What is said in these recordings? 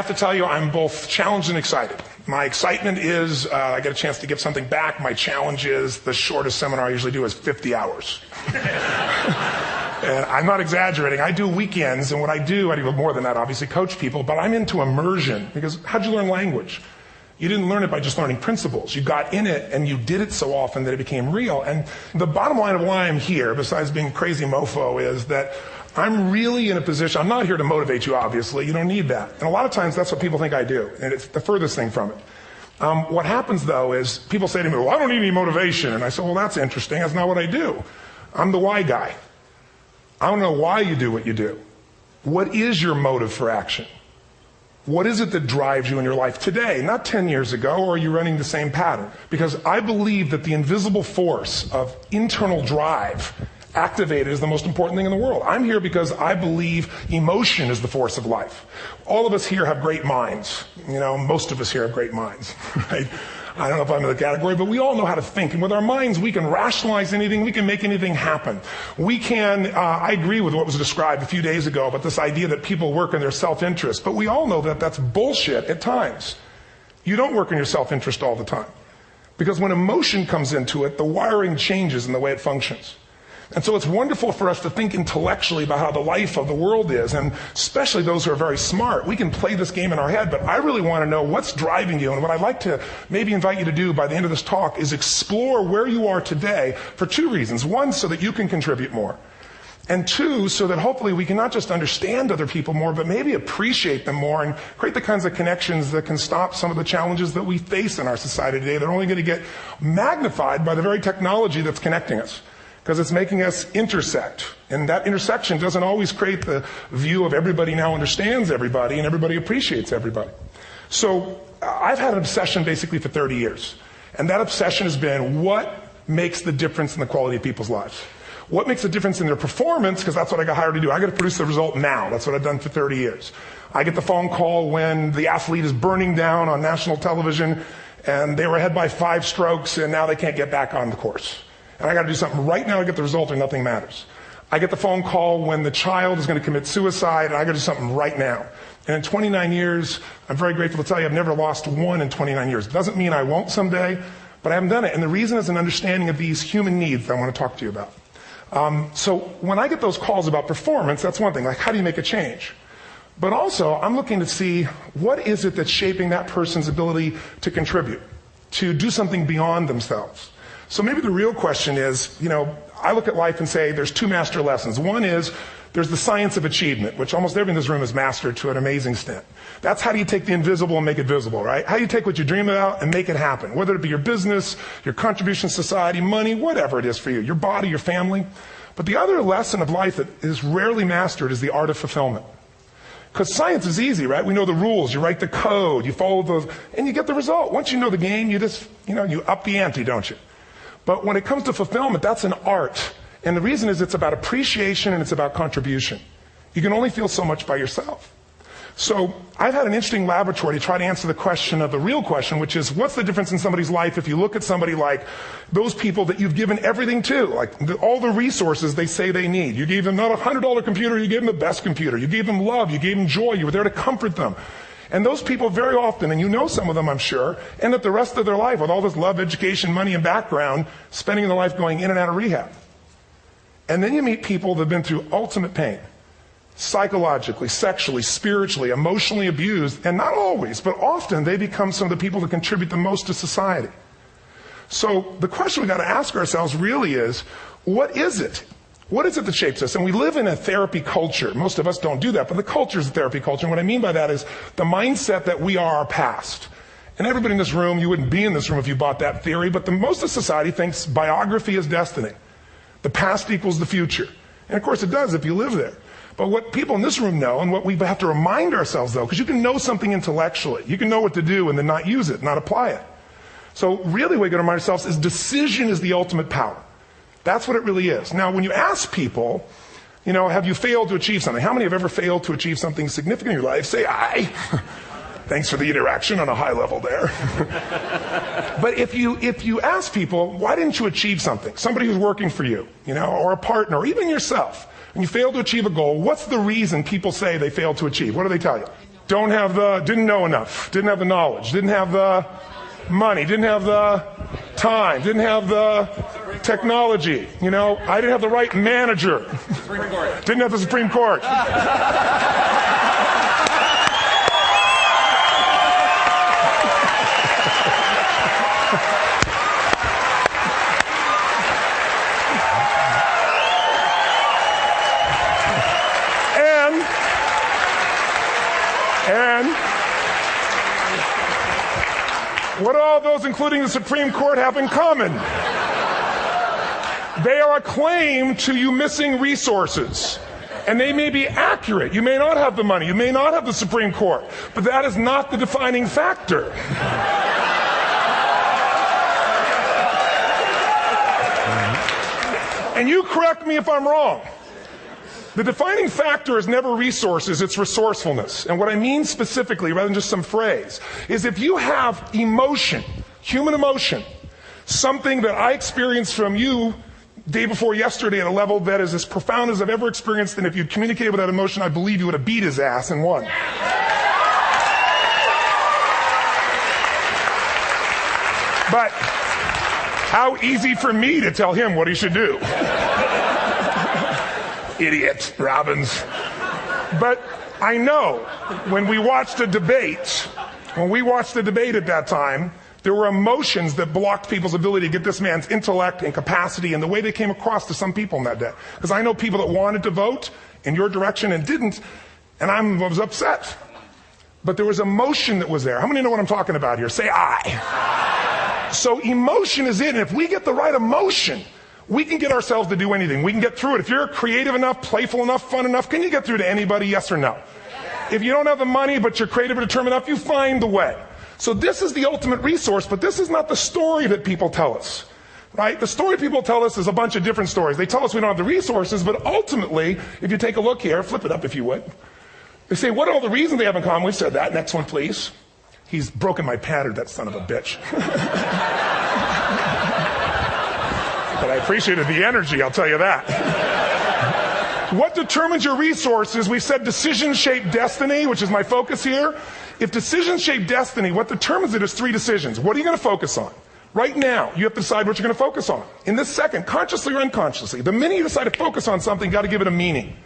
have to tell you, I'm both challenged and excited. My excitement is I get a chance to give something back. My challenge is the shortest seminar I usually do is 50 hours. And I'm not exaggerating. I do weekends, and what I do more than that, obviously, coach people, but I'm into immersion. Because how'd you learn language? You didn't learn it by just learning principles. You got in it, and you did it so often that it became real. And the bottom line of why I'm here, besides being a crazy mofo, is that I'm really in a position, I'm not here to motivate you, obviously. You don't need that. And a lot of times, that's what people think I do, and it's the furthest thing from it. What happens, though, is people say to me, well, I don't need any motivation. And I say, well, that's interesting. That's not what I do. I'm the why guy. I don't know why you do what you do. What is your motive for action? What is it that drives you in your life today, not 10 years ago, or are you running the same pattern? Because I believe that the invisible force of internal drive activated is the most important thing in the world. I'm here because I believe emotion is the force of life. All of us here have great minds. You know, most of us here have great minds, right? I don't know if I'm in the category, but we all know how to think. And with our minds, we can rationalize anything. We can make anything happen. We can, I agree with what was described a few days ago about this idea that people work in their self-interest. But we all know that that's bullshit at times. You don't work in your self-interest all the time. Because when emotion comes into it, the wiring changes in the way it functions. And so it's wonderful for us to think intellectually about how the life of the world is, and especially those who are very smart. We can play this game in our head, but I really want to know what's driving you. And what I'd like to maybe invite you to do by the end of this talk is explore where you are today for two reasons. One, so that you can contribute more. And two, so that hopefully we can not just understand other people more, but maybe appreciate them more and create the kinds of connections that can stop some of the challenges that we face in our society today. They're only going to get magnified by the very technology that's connecting us, because it's making us intersect. And that intersection doesn't always create the view of everybody now understands everybody and everybody appreciates everybody. So I've had an obsession basically for 30 years. And that obsession has been what makes the difference in the quality of people's lives? What makes a difference in their performance? Because that's what I got hired to do. I got to produce the result now. That's what I've done for 30 years. I get the phone call when the athlete is burning down on national television and they were ahead by 5 strokes and now they can't get back on the course. And I got to do something right now to get the result or nothing matters. I get the phone call when the child is going to commit suicide, and I got to do something right now. And in 29 years, I'm very grateful to tell you I've never lost one in 29 years. It doesn't mean I won't someday, but I haven't done it. And the reason is an understanding of these human needs that I want to talk to you about. So when I get those calls about performance, that's one thing. Like, how do you make a change? But also, I'm looking to see what is it that's shaping that person's ability to contribute, to do something beyond themselves. So maybe the real question is, I look at life and say there's 2 master lessons. One is there's the science of achievement, which almost everyone in this room has mastered to an amazing extent. That's how do you take the invisible and make it visible, right? How do you take what you dream about and make it happen? Whether it be your business, your contribution to society, money, whatever it is for you, your body, your family. But the other lesson of life that is rarely mastered is the art of fulfillment. Because science is easy, right? We know the rules. You write the code, you follow those, and you get the result. Once you know the game, you just, you up the ante, don't you? But when it comes to fulfillment, that's an art. And the reason is it's about appreciation and it's about contribution. You can only feel so much by yourself. So I've had an interesting laboratory to try to answer the question of the real question, which is what's the difference in somebody's life if you look at somebody like those people that you've given everything to, like all the resources they say they need. You gave them not a $100 computer, you gave them the best computer. You gave them love, you gave them joy, you were there to comfort them. And those people very often, and you know some of them I'm sure, end up the rest of their life with all this love, education, money, and background, spending their life going in and out of rehab. And then you meet people that have been through ultimate pain, psychologically, sexually, spiritually, emotionally abused, and not always, but often they become some of the people that contribute the most to society. So the question we've got to ask ourselves really is, what is it? What is it that shapes us? And we live in a therapy culture. Most of us don't do that, but the culture is a therapy culture. And what I mean by that is the mindset that we are our past. And everybody in this room, you wouldn't be in this room if you bought that theory, but most of society thinks biography is destiny. The past equals the future. And of course it does if you live there. But what people in this room know, and what we have to remind ourselves though, because you can know something intellectually. You can know what to do and then not use it, not apply it. So really what we got to remind ourselves is decision is the ultimate power. That's what it really is. Now, when you ask people, have you failed to achieve something? How many have ever failed to achieve something significant in your life? Say, I. Thanks for the interaction on a high level there. But if you ask people, why didn't you achieve something? Somebody who's working for you, or a partner, or even yourself, and you failed to achieve a goal, what's the reason people say they failed to achieve? What do they tell you? didn't know enough, didn't have the knowledge, didn't have the money, didn't have the time, didn't have the technology. You know, I didn't have the right manager. Didn't have the Supreme Court. And what do all those, including the Supreme Court, have in common? They are a claim to you missing resources. And they may be accurate. You may not have the money. You may not have the Supreme Court. But that is not the defining factor. And you correct me if I'm wrong. The defining factor is never resources, it's resourcefulness. And what I mean specifically, rather than just some phrase, is if you have emotion, human emotion, something that I experienced from you day before yesterday at a level that is as profound as I've ever experienced, and if you'd communicated with that emotion, I believe you would have beat his ass and won. But how easy for me to tell him what he should do. Idiot, Robbins. But I know when we watched a debate, at that time, there were emotions that blocked people's ability to get this man's intellect and capacity and the way they came across to some people in that day. Because I know people that wanted to vote in your direction and didn't, and I was upset. But there was emotion that was there. How many know what I'm talking about here? Say I. So emotion is it, and if we get the right emotion, we can get ourselves to do anything. We can get through it. If you're creative enough, playful enough, fun enough, can you get through to anybody, yes or no? If you don't have the money, but you're creative and determined enough, you find the way. So this is the ultimate resource, but this is not the story that people tell us, right? The story people tell us is a bunch of different stories. They tell us we don't have the resources, but ultimately, if you take a look here, flip it up if you would. They say, what are all the reasons they have in common? We've said that. Next one, please. He's broken my pattern, that son of a bitch. But I appreciated the energy, I'll tell you that. What determines your resources? We said decisions shape destiny, which is my focus here. If decisions shape destiny, what determines it is 3 decisions. What are you going to focus on? Right now, you have to decide what you're going to focus on. In this second, consciously or unconsciously, the minute you decide to focus on something, you've got to give it a meaning.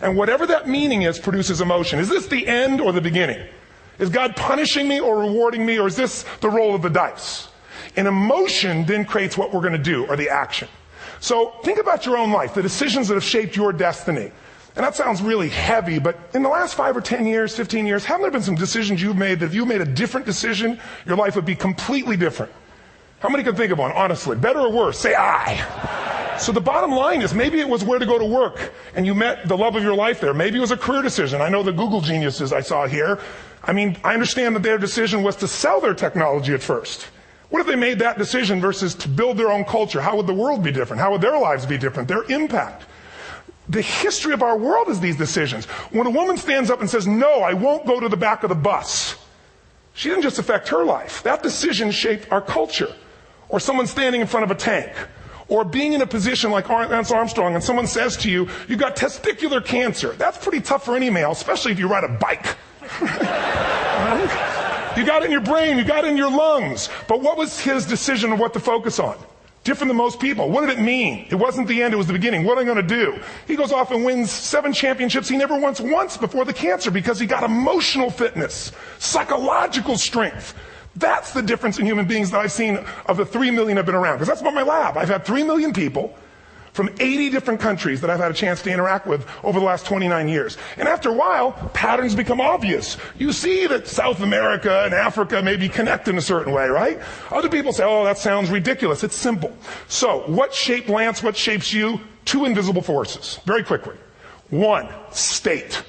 And whatever that meaning is produces emotion. Is this the end or the beginning? Is God punishing me or rewarding me, or is this the roll of the dice? And emotion then creates what we're going to do, or the action. So think about your own life, the decisions that have shaped your destiny. And that sounds really heavy, but in the last 5 or 10 years, 15 years, haven't there been some decisions you've made that if you made a different decision, your life would be completely different? How many can think of one, honestly? Better or worse? Say I. So the bottom line is maybe it was where to go to work, and you met the love of your life there. Maybe it was a career decision. I know the Google geniuses I saw here. I mean, I understand that their decision was to sell their technology at first. What if they made that decision versus to build their own culture? How would the world be different? How would their lives be different? Their impact. The history of our world is these decisions. When a woman stands up and says, no, I won't go to the back of the bus, she didn't just affect her life. That decision shaped our culture. Or someone standing in front of a tank. Or being in a position like Lance Armstrong and someone says to you, you've got testicular cancer. That's pretty tough for any male, especially if you ride a bike. You got it in your brain, you got it in your lungs. But what was his decision of what to focus on? Different than most people. What did it mean? It wasn't the end, it was the beginning. What am I going to do? He goes off and wins 7 championships he never won once before the cancer because he got emotional fitness, psychological strength. That's the difference in human beings that I've seen of the 3 million I've been around. Because that's about my lab. I've had 3 million people from 80 different countries that I've had a chance to interact with over the last 29 years. And after a while, patterns become obvious. You see that South America and Africa maybe connect in a certain way, right? Other people say, oh, that sounds ridiculous. It's simple. So, what shaped Lance? What shapes you? 2 invisible forces. Very quickly. 1, state.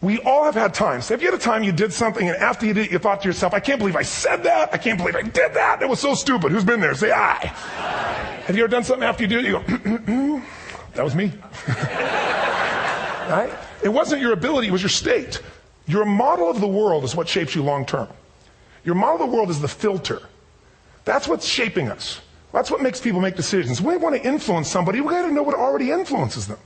We all have had times. Have you had a time you did something and after you did it, you thought to yourself, I can't believe I said that. I can't believe I did that. That was so stupid. Who's been there? Say I. Have you ever done something after you do it? You go, that was me. Right? It wasn't your ability, it was your state. Your model of the world is what shapes you long term. Your model of the world is the filter. That's what's shaping us. That's what makes people make decisions. When we want to influence somebody, we got to know what already influences them.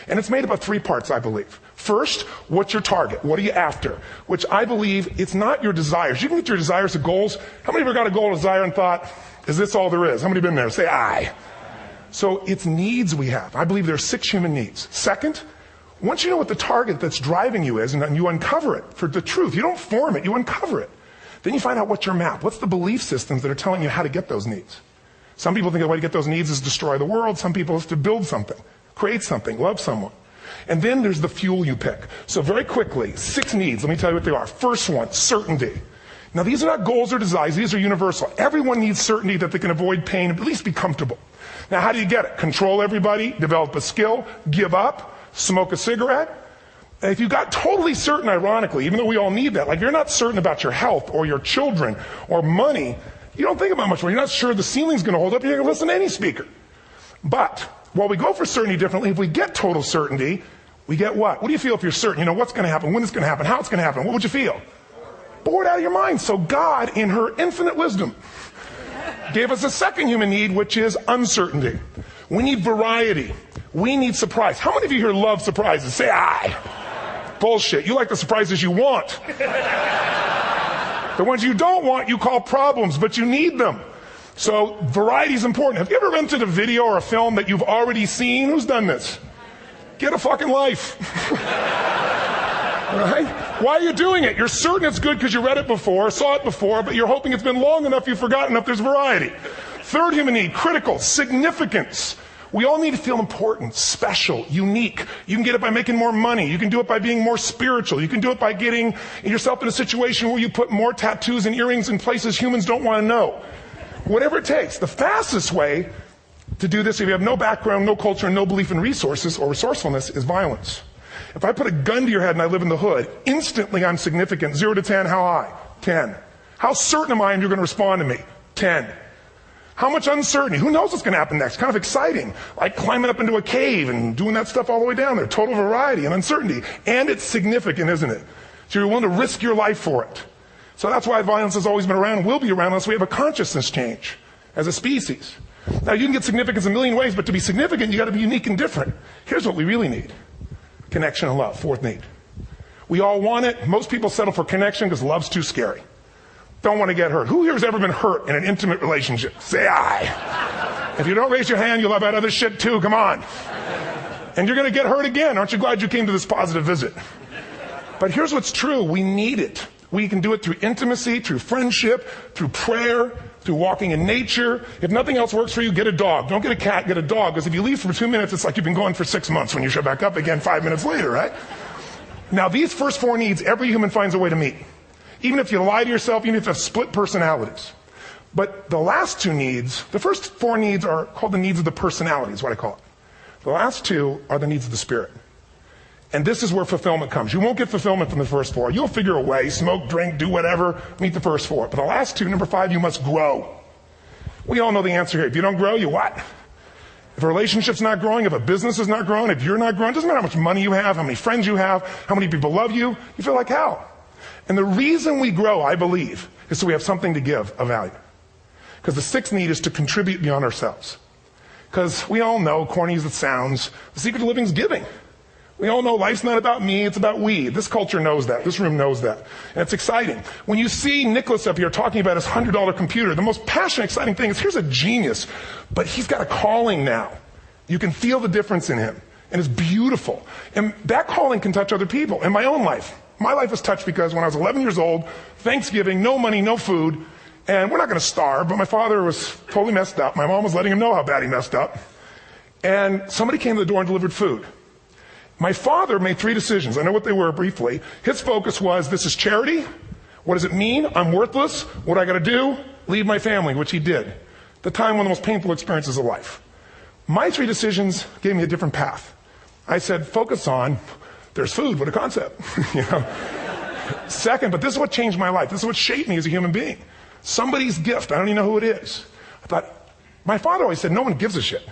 And it's made up of 3 parts, I believe. First, what's your target? What are you after? Which I believe it's not your desires. You can get your desires to goals. How many of you got a goal or desire and thought, is this all there is? How many have been there? Say aye. So it's needs we have. I believe there are 6 human needs. Second, once you know what the target that's driving you is, and you uncover it for the truth, you don't form it, you uncover it. Then you find out what's your map. What's the belief systems that are telling you how to get those needs? Some people think the way to get those needs is destroy the world. Some people is to build something, create something, love someone. And then there's the fuel you pick. So very quickly, 6 needs. Let me tell you what they are. First one, certainty. Now these are not goals or desires. These are universal. Everyone needs certainty that they can avoid pain and at least be comfortable. Now how do you get it? Control everybody, develop a skill, give up, smoke a cigarette. And if you got totally certain, ironically, even though we all need that, like you're not certain about your health or your children or money, you don't think about much more. You're not sure the ceiling's going to hold up. You're going to listen to any speaker. But while we go for certainty differently, if we get total certainty, we get what? What do you feel if you're certain? You know what's going to happen, when it's going to happen, how it's going to happen. What would you feel? Bored out of your mind. So God, in her infinite wisdom, gave us a second human need, which is uncertainty. We need variety. We need surprise. How many of you here love surprises? Say aye. Bullshit. You like the surprises you want. The ones you don't want, you call problems, but you need them. So variety is important. Have you ever rented a video or a film that you've already seen? Who's done this? Get a fucking life. Right? Why are you doing it? You're certain it's good because you read it before, saw it before, but you're hoping it's been long enough you've forgotten enough there's variety. Third human need, critical, significance. We all need to feel important, special, unique. You can get it by making more money. You can do it by being more spiritual. You can do it by getting yourself in a situation where you put more tattoos and earrings in places humans don't want to know. Whatever it takes. The fastest way to do this, if you have no background, no culture, and no belief in resources or resourcefulness, is violence. If I put a gun to your head and I live in the hood, instantly I'm significant. 0 to 10, how high? 10. How certain am I you're going to respond to me? 10. How much uncertainty? Who knows what's going to happen next? Kind of exciting. Like climbing up into a cave and doing that stuff all the way down there. Total variety and uncertainty. And it's significant, isn't it? So you're willing to risk your life for it. So that's why violence has always been around and will be around unless we have a consciousness change as a species. Now you can get significance a million ways, but to be significant, you got to be unique and different. Here's what we really need. Connection and love, fourth need. We all want it. Most people settle for connection because love's too scary. Don't want to get hurt. Who here has ever been hurt in an intimate relationship? Say aye. If you don't raise your hand, you'll have had other shit too. Come on. And you're going to get hurt again. Aren't you glad you came to this positive visit? But here's what's true. We need it. We can do it through intimacy, through friendship, through prayer, through walking in nature. If nothing else works for you, get a dog. Don't get a cat, get a dog. Because if you leave for 2 minutes, it's like you've been going for 6 months when you show back up again 5 minutes later, right? Now, these first 4 needs, every human finds a way to meet. Even if you lie to yourself, even if you have split personalities. But the last 2 needs, the first 4 needs are called the needs of the personality, is what I call it. The last 2 are the needs of the spirit. And this is where fulfillment comes. You won't get fulfillment from the first 4. You'll figure a way, smoke, drink, do whatever, meet the first 4. But the last 2, number 5, you must grow. We all know the answer here. If you don't grow, you what? If a relationship's not growing, if a business is not growing, if you're not growing, it doesn't matter how much money you have, how many friends you have, how many people love you, you feel like hell. And the reason we grow, I believe, is so we have something to give of value. Because the 6th need is to contribute beyond ourselves. Because we all know, corny as it sounds, the secret to living is giving. We all know life's not about me, it's about we. This culture knows that. This room knows that. And it's exciting. When you see Nicholas up here talking about his $100 computer, the most passionate, exciting thing is here's a genius, but he's got a calling now. You can feel the difference in him. And it's beautiful. And that calling can touch other people. In my own life, my life was touched because when I was 11 years old, Thanksgiving, no money, no food, and we're not going to starve, but my father was totally messed up. My mom was letting him know how bad he messed up. And somebody came to the door and delivered food. My father made 3 decisions. I know what they were briefly. His focus was, this is charity. What does it mean? I'm worthless. What I got to do? Leave my family, which he did. The time, one of the most painful experiences of life. My 3 decisions gave me a different path. I said, focus on, there's food, what a concept. You know? Second, but this is what changed my life. This is what shaped me as a human being. Somebody's gift. I don't even know who it is. I thought, my father always said, no one gives a shit.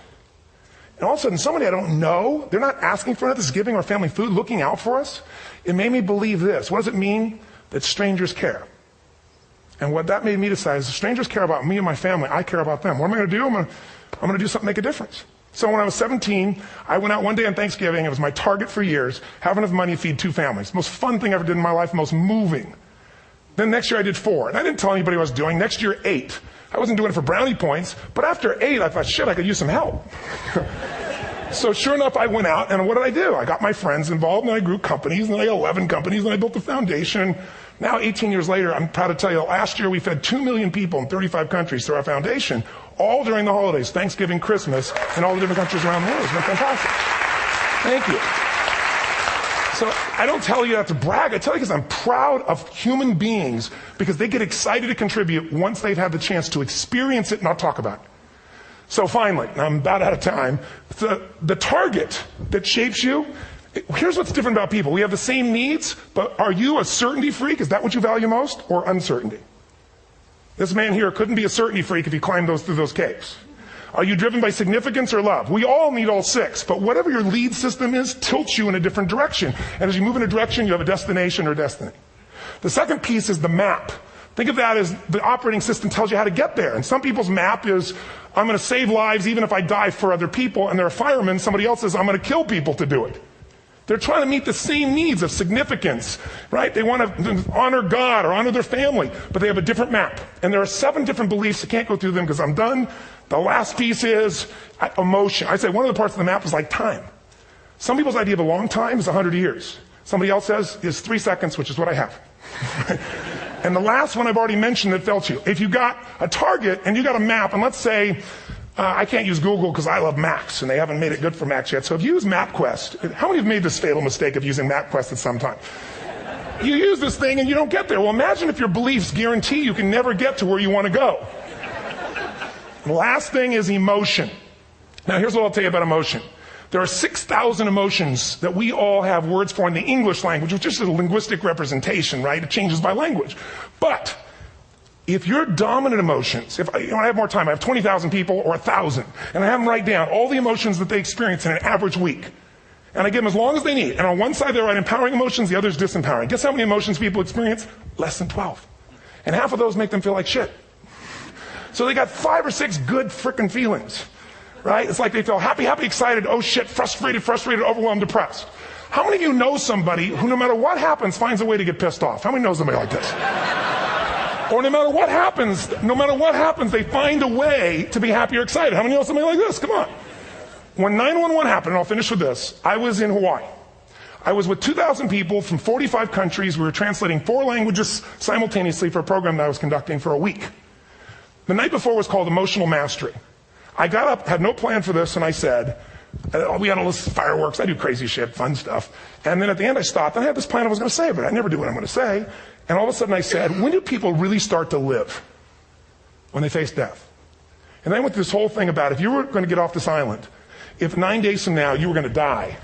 And all of a sudden, somebody I don't know, they're not asking for it, this is giving our family food, looking out for us. It made me believe this. What does it mean? That strangers care. And what that made me decide is if strangers care about me and my family, I care about them. What am I going to do? I'm going to do something to make a difference. So when I was 17, I went out one day on Thanksgiving. It was my target for years, have enough money to feed 2 families. Most fun thing I ever did in my life, most moving. Then next year I did 4, and I didn't tell anybody what I was doing. Next year, 8. I wasn't doing it for brownie points, but after 8, I thought, shit, I could use some help. So sure enough, I went out, and what did I do? I got my friends involved, and I grew companies, and I got 11 companies, and I built a foundation. Now, 18 years later, I'm proud to tell you, last year we fed 2 million people in 35 countries through our foundation, all during the holidays, Thanksgiving, Christmas, in all the different countries around the world. It's been fantastic. Thank you. So I don't tell you that to brag. I tell you because I'm proud of human beings because they get excited to contribute once they've had the chance to experience it, not talk about it. So finally, I'm about out of time, the target that shapes you, here's what's different about people. We have the same needs, but are you a certainty freak? Is that what you value most, or uncertainty? This man here couldn't be a certainty freak if he climbed through those caves. Are you driven by significance or love? We all need all 6, but whatever your lead system is tilts you in a different direction. And as you move in a direction, you have a destination or destiny. The second piece is the map. Think of that as the operating system tells you how to get there. And some people's map is, I'm going to save lives even if I die for other people. And they're a fireman. Somebody else says, I'm going to kill people to do it. They're trying to meet the same needs of significance, right? They want to honor God or honor their family, but they have a different map. And there are 7 different beliefs. I can't go through them because I'm done. The last piece is emotion. I say one of the parts of the map is like time. Some people's idea of a long time is 100 years. Somebody else says is 3 seconds, which is what I have. And the last one I've already mentioned that felt you. If you got a target and you got a map, and let's say, I can't use Google because I love Macs, and they haven't made it good for Macs yet. So if you use MapQuest, how many have made this fatal mistake of using MapQuest at some time? You use this thing and you don't get there. Well, imagine if your beliefs guarantee you can never get to where you want to go. The last thing is emotion. Now, here's what I'll tell you about emotion. There are 6,000 emotions that we all have words for in the English language, which is a linguistic representation, right? It changes by language. But if your dominant emotions, if I have more time, I have 20,000 people or 1,000, and I have them write down all the emotions that they experience in an average week. And I give them as long as they need. And on one side, they write empowering emotions, the other is disempowering. Guess how many emotions people experience? Less than 12. And half of those make them feel like shit. So they got 5 or 6 good frickin' feelings, right? It's like they feel happy, happy, excited, oh shit, frustrated, overwhelmed, depressed. How many of you know somebody who no matter what happens finds a way to get pissed off? How many know somebody like this? Or no matter what happens, they find a way to be happy or excited. How many know somebody like this? Come on. When 911 happened, and I'll finish with this, I was in Hawaii. I was with 2,000 people from 45 countries. We were translating 4 languages simultaneously for a program that I was conducting for a week. The night before was called Emotional Mastery. I got up, had no plan for this, and I said, we had all this fireworks, I do crazy shit, fun stuff. And then at the end I stopped, and I had this plan I was going to say, but I never do what I'm going to say. And all of a sudden I said, when do people really start to live? When they face death. And then I went through this whole thing about if you were going to get off this island, if 9 days from now you were going to die,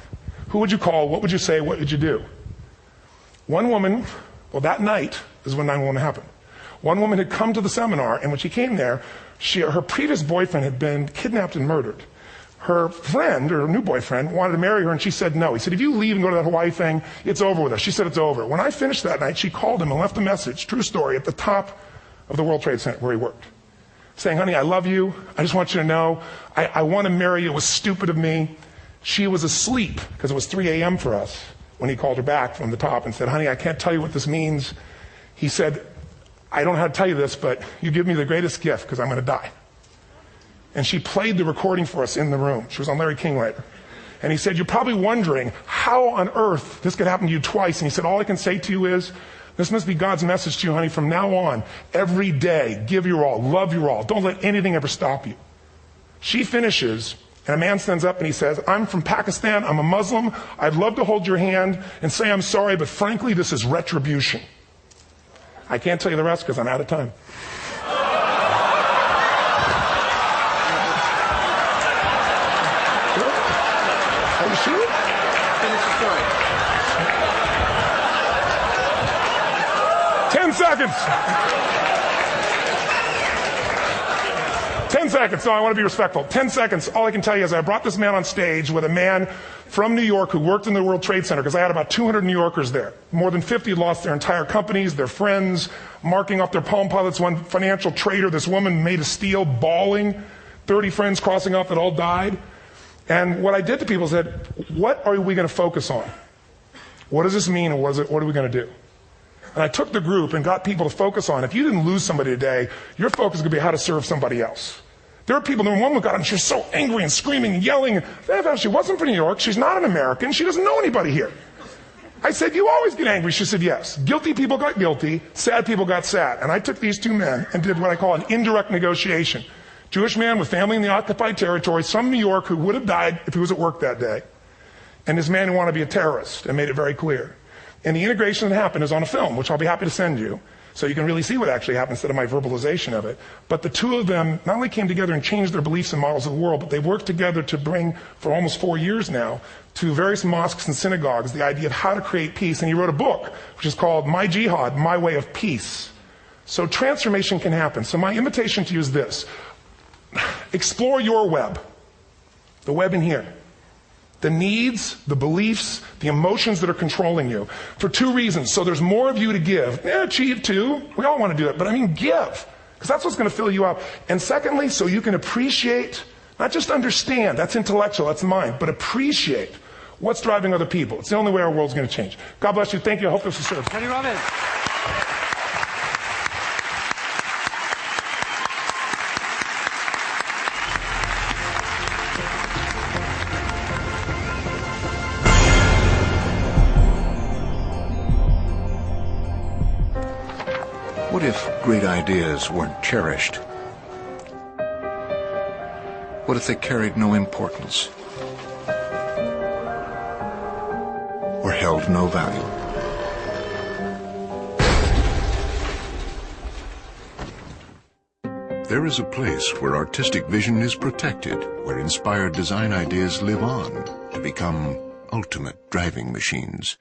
who would you call, what would you say, what would you do? One woman, well that night is when 911 happened. One woman had come to the seminar, and when she came there, her previous boyfriend had been kidnapped and murdered. Her friend, or her new boyfriend, wanted to marry her, and she said no. He said, if you leave and go to that Hawaii thing, it's over with us. She said it's over. When I finished that night, she called him and left a message, true story, at the top of the World Trade Center where he worked, saying, honey, I love you. I just want you to know, I want to marry you. It was stupid of me. She was asleep, because it was 3 a.m. for us, when he called her back from the top and said, honey, I can't tell you what this means. He said, I don't know how to tell you this, but you give me the greatest gift because I'm going to die. And she played the recording for us in the room. She was on Larry King later. And he said, you're probably wondering how on earth this could happen to you twice. And he said, all I can say to you is, this must be God's message to you, honey. From now on, every day, give your all, love your all. Don't let anything ever stop you. She finishes, and a man stands up and he says, I'm from Pakistan. I'm a Muslim. I'd love to hold your hand and say I'm sorry, but frankly, this is retribution. I can't tell you the rest because I'm out of time. Are you sure? Finish the story. 10 seconds. 10 seconds. No, I want to be respectful. 10 seconds. All I can tell you is I brought this man on stage with a man from New York who worked in the World Trade Center, because I had about 200 New Yorkers there. More than 50 lost their entire companies, their friends, marking off their Palm Pilots. One financial trader, this woman made of steel, bawling. 30 friends crossing off that all died. And what I did to people is said, what are we going to focus on? What does this mean, and what are we going to do? And I took the group and got people to focus on, if you didn't lose somebody today, your focus is going to be how to serve somebody else. There are people, the woman got up and she was so angry and screaming and yelling. She wasn't from New York. She's not an American. She doesn't know anybody here. I said, you always get angry. She said, yes. Guilty people got guilty. Sad people got sad. And I took these two men and did what I call an indirect negotiation. Jewish man with family in the occupied territory, from New York, who would have died if he was at work that day. And this man who wanted to be a terrorist, and made it very clear. And the integration that happened is on a film, which I'll be happy to send you, so you can really see what actually happened instead of my verbalization of it. But the two of them not only came together and changed their beliefs and models of the world, but they worked together to bring, for almost 4 years now, to various mosques and synagogues, the idea of how to create peace. And he wrote a book, which is called My Jihad, My Way of Peace. So transformation can happen. So my invitation to you is this. Explore your web, the web in here. The needs, the beliefs, the emotions that are controlling you. For 2 reasons. So there's more of you to give. Achieve too. We all want to do it. But I mean give. Because that's what's going to fill you up. And secondly, so you can appreciate, not just understand, that's intellectual, that's mind, but appreciate what's driving other people. It's the only way our world's going to change. God bless you. Thank you. I hope this will serve. Tony Robbins. What if great ideas weren't cherished? What if they carried no importance? Or held no value? There is a place where artistic vision is protected, where inspired design ideas live on to become ultimate driving machines.